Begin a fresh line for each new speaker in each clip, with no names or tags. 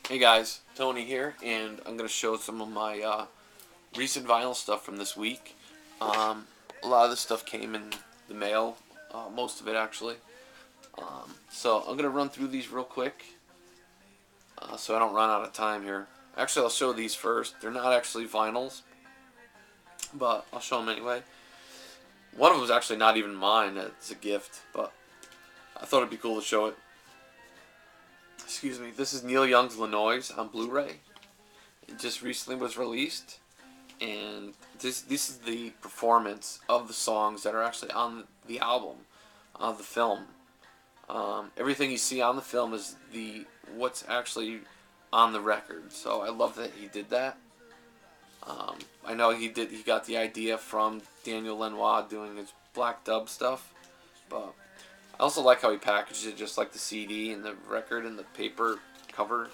Hey guys, Tony here, and I'm going to show some of my recent vinyl stuff from this week. A lot of this stuff came in the mail, most of it actually. So I'm going to run through these real quick so I don't run out of time here. Actually, I'll show these first. They're not actually vinyls, but I'll show them anyway. One of them was actually not even mine, it's a gift, but I thought it'd be cool to show it. Excuse me, this is Neil Young's Lanois on Blu-ray. It just recently was released, and this is the performance of the songs that are actually on the album, of the film. Everything you see on the film is what's actually on the record. So I love that he did that. I know he got the idea from Daniel Lanois doing his Black Dub stuff, but I also like how he packaged it just like the CD and the record and the paper cover.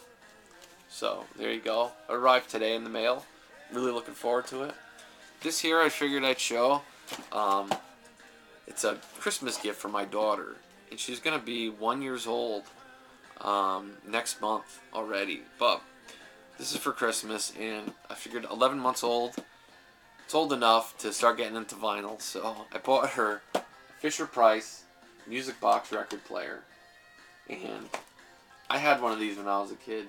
So there you go. Arrived today in the mail. Really looking forward to it. This here I figured I'd show. It's a Christmas gift for my daughter, and she's gonna be 1 year old next month already. But this is for Christmas, and I figured 11 months old. It's old enough to start getting into vinyl, so I bought her Fisher Price music box record player, and I had one of these when I was a kid.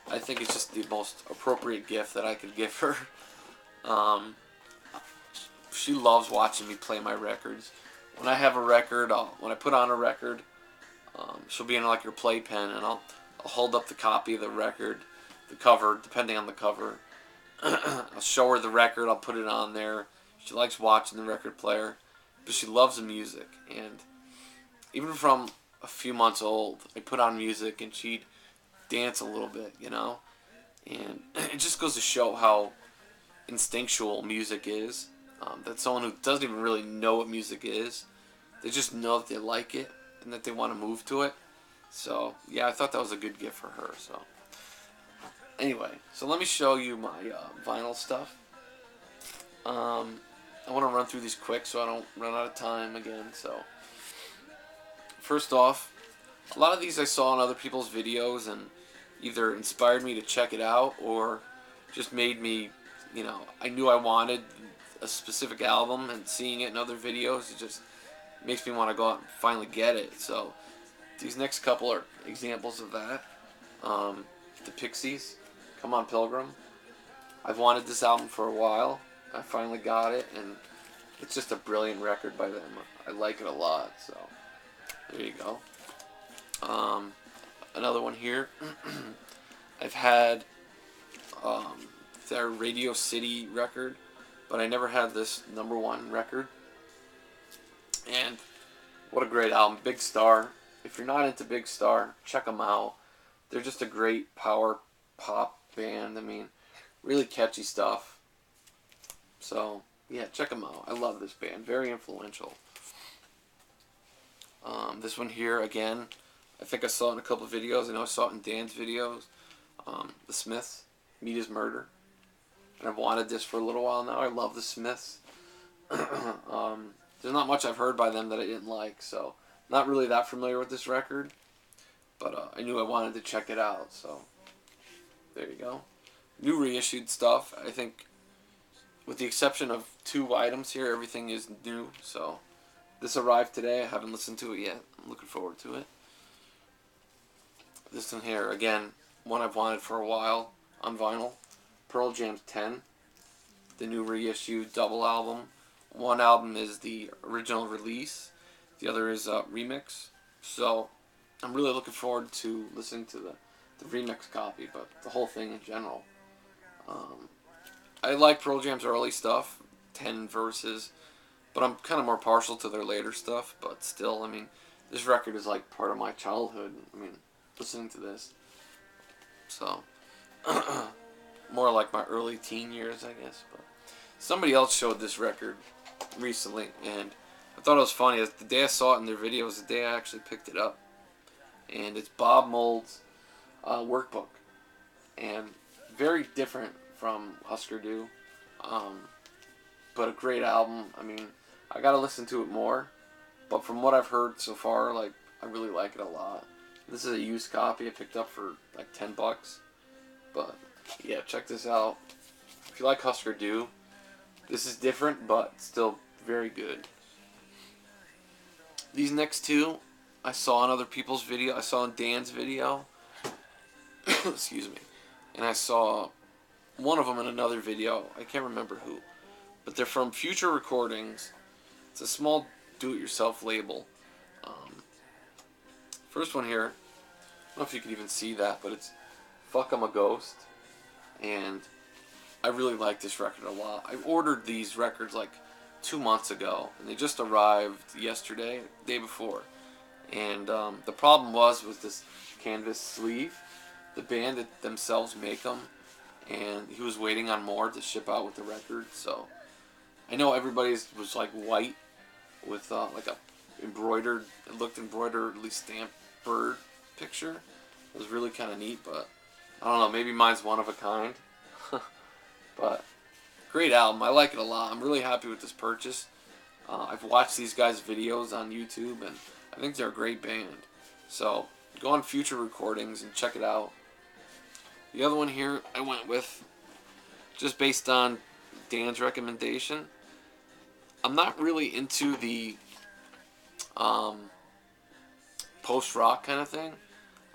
I think it's just the most appropriate gift that I could give her. She loves watching me play my records. When I have a record, when I put on a record, she'll be in like her playpen, and I'll hold up the copy of the record, the cover, depending on the cover. I'll show her the record, I'll put it on there. She likes watching the record player, but she loves the music. And even from a few months old, I put on music and she'd dance a little bit, you know? And it just goes to show how instinctual music is. That someone who doesn't even really know what music is, they just know that they like it and that they want to move to it. So, yeah, I thought that was a good gift for her. So, anyway, so let me show you my vinyl stuff. I want to run through these quick so I don't run out of time again. So, first off, a lot of these I saw in other people's videos and either inspired me to check it out or just made me, I knew I wanted a specific album, and seeing it in other videos, it just makes me want to go out and finally get it. So, these next couple are examples of that. The Pixies, Come On Pilgrim. I've wanted this album for a while. I finally got it, and it's just a brilliant record by them. I like it a lot, so there you go. Another one here. I've had their Radio City record, but I never had this #1 record. And what a great album. Big Star. If you're not into Big Star, check them out. They're just a great power pop band. I mean, really catchy stuff. So, yeah, check them out. I love this band. Very influential. This one here, again, I think I saw it in a couple of videos. I know I saw it in Dan's videos. The Smiths, Meat is Murder. And I've wanted this for a little while now. I love the Smiths. There's not much I've heard by them that I didn't like, so not really that familiar with this record. But I knew I wanted to check it out, so there you go. New reissued stuff. I think, with the exception of 2 items here, everything is new. So this arrived today. I haven't listened to it yet. I'm looking forward to it. This one here, again, one I've wanted for a while on vinyl. Pearl Jam's 10, the new reissued double album. One album is the original release. The other is a remix. So I'm really looking forward to listening to the remix copy, but the whole thing in general. I like Pearl Jam's early stuff, 10 verses, but I'm kind of more partial to their later stuff. But still, I mean, this record is like part of my childhood. I mean, listening to this. So, more like my early teen years, I guess. But somebody else showed this record recently, and I thought it was funny. The day I saw it in their video was the day I actually picked it up. And it's Bob Mould's workbook. And very different from Husker Du. But a great album. I mean, I gotta listen to it more. But from what I've heard so far, like, I really like it a lot. This is a used copy I picked up for like $10. But yeah, check this out. If you like Husker Du, this is different, but still very good. These next two, I saw in other people's video. I saw in Dan's video. Excuse me. And I saw one of them in another video. I can't remember who. But they're from Future Recordings. It's a small do-it-yourself label. First one here, I don't know if you can even see that, but it's Fuck I'm a Ghost. And I really like this record a lot. I ordered these records like 2 months ago, and they just arrived yesterday, the day before. And the problem was with this canvas sleeve. The band themselves make them, and he was waiting on more to ship out with the record. So I know everybody's was like white with like a embroidered, it looked embroideredly stamped bird picture. It was really kind of neat, but I don't know, maybe mine's one of a kind. But great album. I like it a lot. I'm really happy with this purchase. I've watched these guys' videos on YouTube, and I think they're a great band. So go on Future Recordings and check it out. The other one here I went with, just based on Dan's recommendation. I'm not really into the post-rock kind of thing.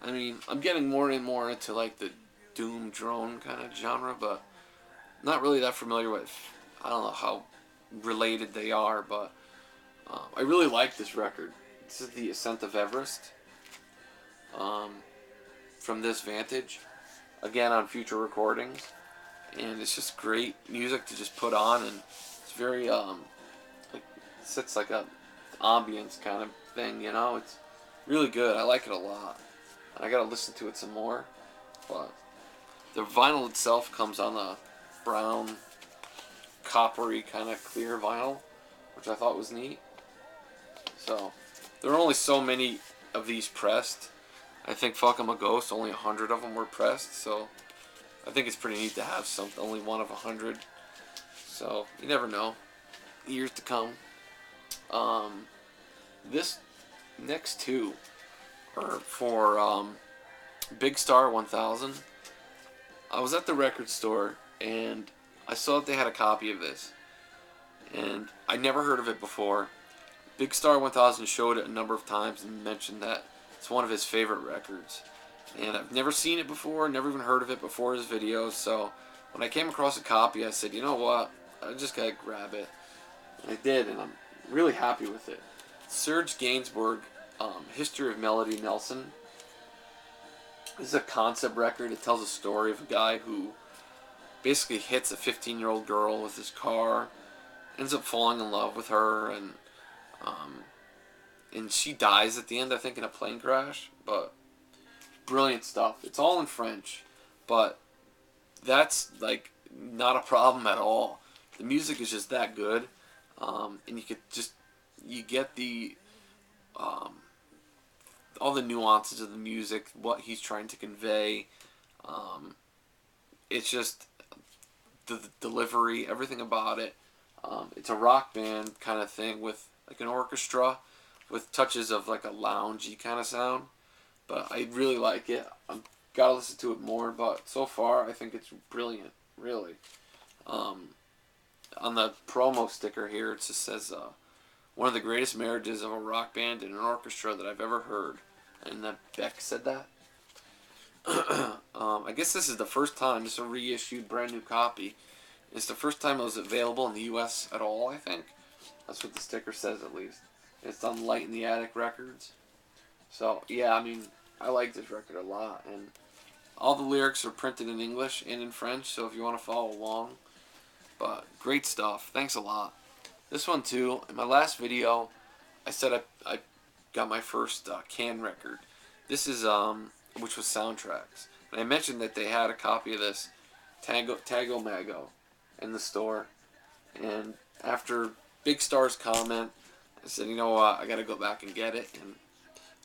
I mean, I'm getting more and more into like the doom drone kind of genre, but not really that familiar with. I don't know how related they are, but I really like this record. This is the Ascent of Everest. From this vantage, again on Future Recordings, and it's just great music to just put on, and it's very like, sits like a ambience kind of thing, you know. It's really good. I like it a lot, and I gotta listen to it some more. But the vinyl itself comes on a brown, coppery kind of clear vinyl, which I thought was neat. So there are only so many of these pressed. I think Fuck I'm a Ghost, only 100 of them were pressed, so I think it's pretty neat to have only one of 100. So you never know. Years to come. This next two are for Bigstar1000. I was at the record store and I saw that they had a copy of this, and I never heard of it before. Bigstar1000 showed it a number of times and mentioned that it's one of his favorite records. And I've never seen it before, never even heard of it before his videos, so when I came across a copy, I said, you know what, I just gotta grab it. And I did, and I'm really happy with it. Serge Gainsbourg, History of Melody Nelson. This is a concept record. It tells a story of a guy who basically hits a 15-year-old girl with his car, ends up falling in love with her, and she dies at the end, I think, in a plane crash. But brilliant stuff. It's all in French, but that's like not a problem at all. The music is just that good, and you get the all the nuances of the music, what he's trying to convey. It's just the delivery, everything about it. It's a rock band kind of thing with like an orchestra with touches of like a loungy kind of sound. But I really like it. I've got to listen to it more, but so far I think it's brilliant, really. On the promo sticker here, it just says, one of the greatest marriages of a rock band and an orchestra that I've ever heard. And that Beck said that. I guess this is the first time, this is a reissued brand new copy. It's the first time it was available in the US at all, I think. That's what the sticker says, at least. It's on Light in the Attic Records. So, yeah, I mean, I like this record a lot. And all the lyrics are printed in English and in French, so if you want to follow along. But great stuff. Thanks a lot. This one, too, in my last video, I said I got my first can record. This is, which was Soundtracks. And I mentioned that they had a copy of this, Tago Mago, in the store. And after Big Star's comment, I said, you know what, I gotta go back and get it. And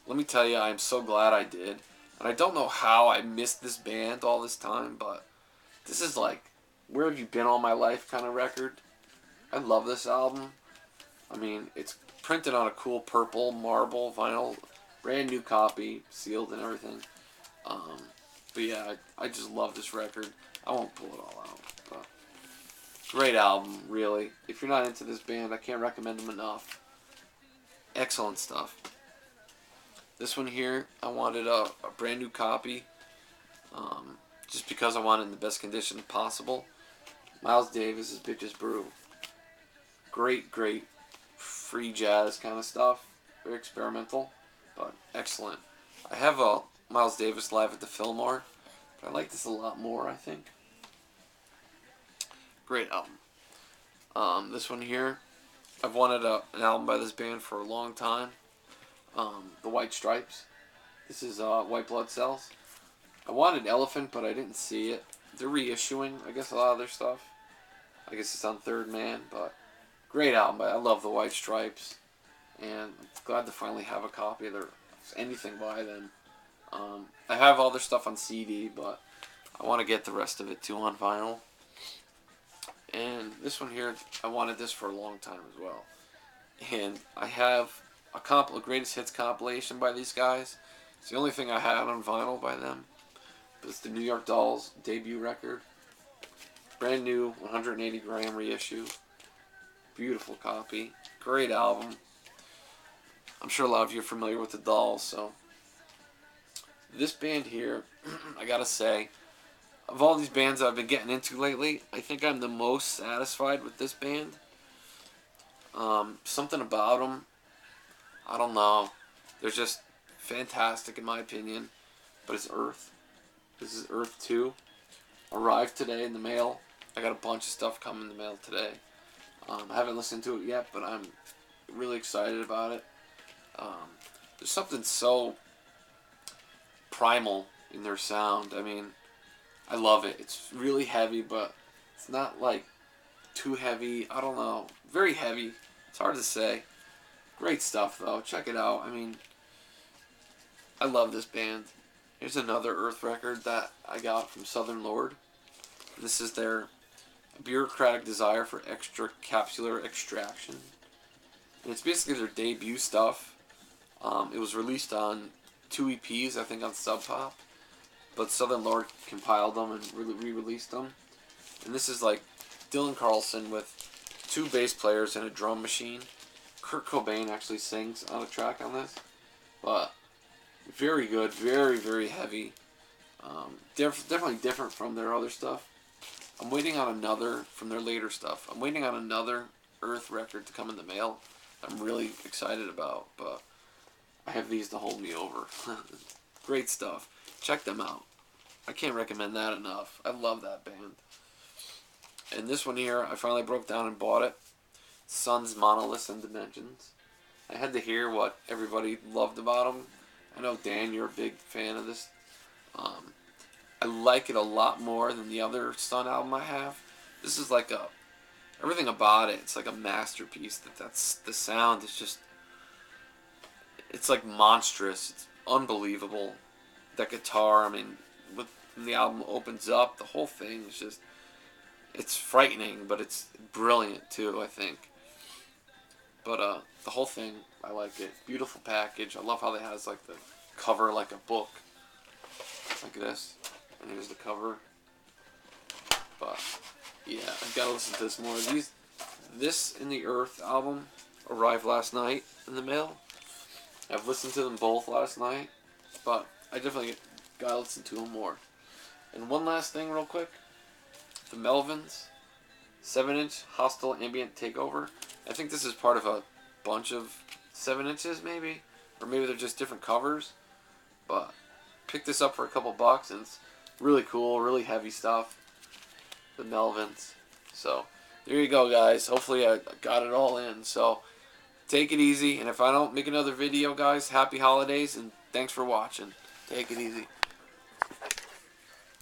let me tell you, I'm so glad I did. And I don't know how I missed this band all this time, but this is like, where have you been all my life kind of record. I love this album. I mean, it's printed on a cool purple marble vinyl Brand new copy, sealed and everything. But yeah, I just love this record. I won't pull it all out, but great album, really. If you're not into this band, I can't recommend them enough. Excellent stuff. This one here, I wanted a brand new copy, just because I wanted it in the best condition possible. Miles Davis' Bitches Brew. Great, great free jazz kind of stuff. Very experimental, but excellent. I have a Miles Davis live at the Fillmore, but I like this a lot more, I think. Great album. This one here, I've wanted an album by this band for a long time. The White Stripes. This is White Blood Cells. I wanted Elephant, but I didn't see it. They're reissuing, I guess, a lot of their stuff. I guess it's on Third Man, but great album. I love the White Stripes, and I'm glad to finally have a copy of their anything by them. I have all their stuff on CD, but I want to get the rest of it too on vinyl. And this one here, I wanted this for a long time as well. And I have a greatest hits compilation by these guys. It's the only thing I had on vinyl by them. But it's the New York Dolls debut record. Brand new 180 gram reissue. Beautiful copy. Great album. I'm sure a lot of you are familiar with the Dolls, so this band here, I gotta say, of all these bands I've been getting into lately, I think I'm the most satisfied with this band. Something about them, I don't know. They're just fantastic in my opinion. But it's Earth. This is Earth 2. Arrived today in the mail. I got a bunch of stuff coming in the mail today. I haven't listened to it yet, but I'm really excited about it. There's something so primal in their sound. I mean, I love it. It's really heavy, but it's not like too heavy. I don't know. Very heavy. It's hard to say. Great stuff, though. Check it out. I mean, I love this band. Here's another Earth record that I got from Southern Lord. This is their Bureaucratic Desire for Extracapsular Extraction. And it's basically their debut stuff. It was released on 2 EPs, I think on Sub Pop. But Southern Lord compiled them and re-released them. And this is like Dylan Carlson with 2 bass players and a drum machine. Kurt Cobain actually sings on a track on this. But very good, very, very heavy. Definitely different from their other stuff. I'm waiting on another from their later stuff. I'm waiting on another Earth record to come in the mail. I'm really excited about, but I have these to hold me over. Great stuff. Check them out. I can't recommend that enough. I love that band. And this one here, I finally broke down and bought it. Sun's Monoliths and Dimensions. I had to hear what everybody loved about them. I know, Dan, you're a big fan of this. I like it a lot more than the other Sun album I have. This is like everything about it, it's like a masterpiece. That's the sound is just, it's like monstrous. It's unbelievable. That guitar, I mean, when the album opens up, the whole thing is just, it's frightening, but it's brilliant too, I think. But the whole thing, I like it. Beautiful package. I love how it has like the cover like a book, like this. And here's the cover. But yeah, I've got to listen to this more. This and the Earth album arrived last night in the mail. I've listened to them both last night, but I definitely got to listen to them more. And one last thing real quick. The Melvins 7-inch Hostile Ambient Takeover. I think this is part of a bunch of 7 inches maybe. Or maybe they're just different covers. But picked this up for a couple bucks and it's really cool, really heavy stuff. The Melvins. So there you go, guys. Hopefully I got it all in. So take it easy. And if I don't make another video, guys, happy holidays and thanks for watching. Take it easy.